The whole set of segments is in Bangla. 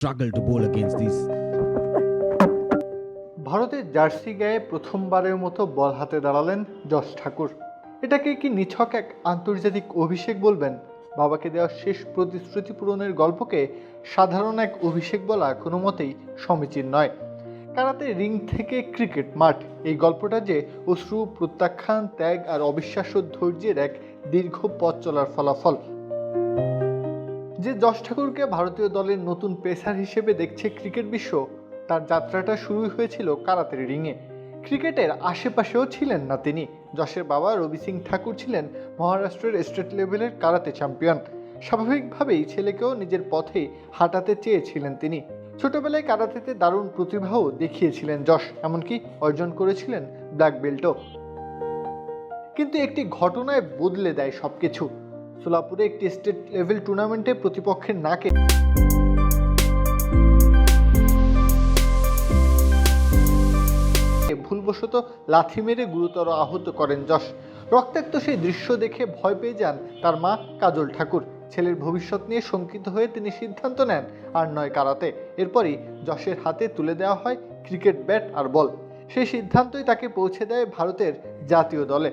struggle to bowl against these. ভারতের জার্সি গায়ে প্রথমবারের মতো বল হাতে দাঁড়ালেন যশ ঠাকুর। এটাকে কি নিছক এক আন্তর্জাতিক অভিষেক বলবেন? বাবাকে দেওয়া শেষ প্রতিশ্রুতি পূরণের গল্পকে সাধারণ এক অভিষেক বলা কোনো মতেই সমীচীন নয়। কারাতে রিং থেকে ক্রিকেট মাঠ, এই গল্পটা যে অশ্রু, প্রত্যাখ্যান, ত্যাগ আর অবিশ্বাস্য ধৈর্যের এক দীর্ঘ পথ চলার ফলাফল। যে যশ ঠাকুরকে ভারতীয় দলের নতুন পেসার হিসেবে দেখছে ক্রিকেট বিশ্ব, তার যাত্রাটা শুরু হয়েছিল কারাতের রিংয়ে। ক্রিকেটের আশেপাশেও ছিলেন না তিনি। যশের বাবা রবি সিং ঠাকুর ছিলেন মহারাষ্ট্রের স্টেট লেভেলের কারাতে চ্যাম্পিয়ন। স্বাভাবিকভাবেই ছেলেকেও নিজের পথে হাঁটাতে চেয়েছিলেন তিনি। ছোটবেলায় কারাতেতে দারুণ প্রতিভাও দেখিয়েছিলেন যশ, এমনকি অর্জন করেছিলেন ব্ল্যাক বেল্টও। কিন্তু একটি ঘটনায় বদলে দেয় সবকিছু। সোলাপুরে একটি স্টেট লেভেল টুর্নামেন্টে প্রতিপক্ষের নাকে ভুলবশত লাথি মেরে গুরুতর আহত করেন যশ। রক্তাক্ত সেই দৃশ্য দেখে ভয় পেয়ে যান তার মা কাজল ঠাকুর। ছেলের ভবিষ্যৎ নিয়ে শঙ্কিত হয়ে তিনি সিদ্ধান্ত নেন আর নয় কারাতে। এরপরই যশের হাতে তুলে দেওয়া হয় ক্রিকেট ব্যাট আর বল। সেই সিদ্ধান্তই তাকে পৌঁছে দেয় ভারতের জাতীয় দলে।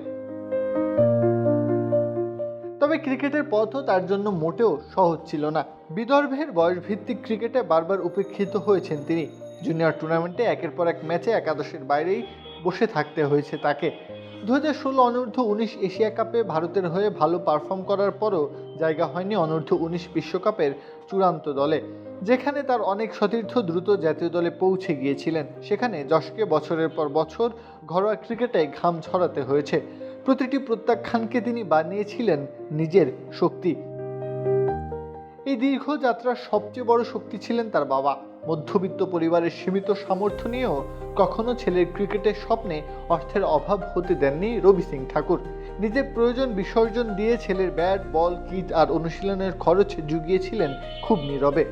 তবে ক্রিকেটের পথও তার জন্য মোটেও সহজ ছিল না। বিদর্ভের বয়সভিত্তিক ক্রিকেটে বারবার উপেক্ষিত হয়েছেন তিনি। জুনিয়র টুর্নামেন্টে একের পর এক ম্যাচে একাদশের বাইরেই বসে থাকতে হয়েছে তাকে। 2016 অনূর্ধ্ব-19 এশিয়া কাপে ভারতের হয়ে ভালো পারফর্ম করার পরও জায়গা হয়নি অনূর্ধ্ব-19 বিশ্বকাপের চূড়ান্ত দলে, যেখানে তার অনেক সতীর্থ দ্রুত জাতীয় দলে পৌঁছে গিয়েছিলেন। সেখানে যশকে বছরের পর বছর ঘরোয়া ক্রিকেটে ঘাম ছড়াতে হয়েছে। প্রতিটি প্রত্যাখ্যানকে তিনি বানিয়েছিলেন নিজের শক্তি। এই দীর্ঘ যাত্রার সবচেয়ে বড় শক্তি ছিলেন তার বাবা। মধ্যবিত্ত পরিবারের সীমিত সামর্থ্য নিয়েও কখনো ছেলের ক্রিকেটের স্বপ্নে অর্থের অভাব হতে দেননি রবি সিং ঠাকুর। নিজের প্রয়োজন বিসর্জন দিয়ে ছেলের ব্যাট, বল, কিট আর অনুশীলনের খরচ জুগিয়েছিলেন খুব নীরবে।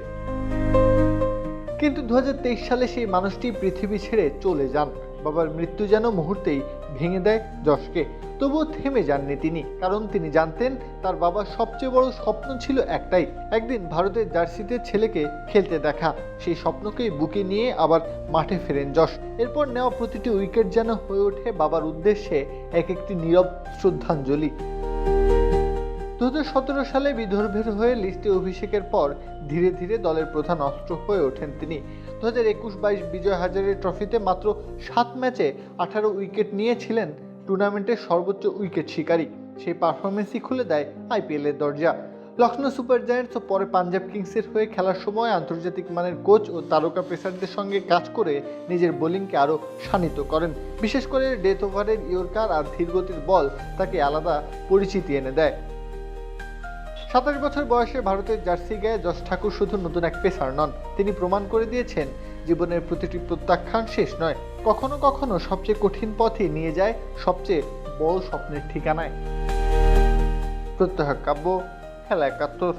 কিন্তু 2023 সালে সেই মানুষটি পৃথিবী ছেড়ে চলে যান। বাবার মৃত্যু যেন মুহূর্তেই ভেঙে দেয় যশকে। তবুও থেমে যাননি তিনি, কারণ তিনি জানতেন তার বাবার সবচেয়ে বড় স্বপ্ন ছিল একটাই, একদিন ভারতের জার্সিতে ছেলেকে খেলতে দেখা। সেই স্বপ্নকেই বুকে নিয়ে আবার মাঠে ফেরেন যশ। এরপর নেওয়া প্রতিটি উইকেট যেন হয়ে ওঠে বাবার উদ্দেশ্যে এক একটি নীরব শ্রদ্ধাঞ্জলি। 2017 সালে বিদর্ভের হয়ে লিস্টে অভিষেকের পর ধীরে ধীরে দলের প্রধান অস্ত্র হয়ে ওঠেন তিনি। 2021-22 বিজয় হাজারে ট্রফিতে মাত্র 7 ম্যাচে 18 উইকেট নিয়েছিলেন টুর্নামেন্টের সর্বোচ্চ উইকেট শিকারী। সেই পারফরমেন্সই খুলে দেয় আইপিএলের দরজা। লখনৌ সুপার জায়ান্টস ও পরে পাঞ্জাব কিংসের হয়ে খেলার সময় আন্তর্জাতিক মানের কোচ ও তারকা পেসারদের সঙ্গে কাজ করে নিজের বোলিংকে আরও শানিত করেন। বিশেষ করে ডেথ ওভারের ইয়র্কার আর ধীরগতির বল তাকে আলাদা পরিচিতি এনে দেয়। 27 বছর বয়সে ভারতের জার্সি গায়ে যশ ঠাকুর শুধু নতুন এক পেসার নন, তিনি প্রমাণ করে দিয়েছেন জীবনের প্রতিটি প্রত্যাখ্যান শেষ নয়। কখনো কখনো সবচেয়ে কঠিন পথই নিয়ে যায় সবচেয়ে বড় স্বপ্নের ঠিকানায়। প্রত্যহ কাব্য, খেলা 71।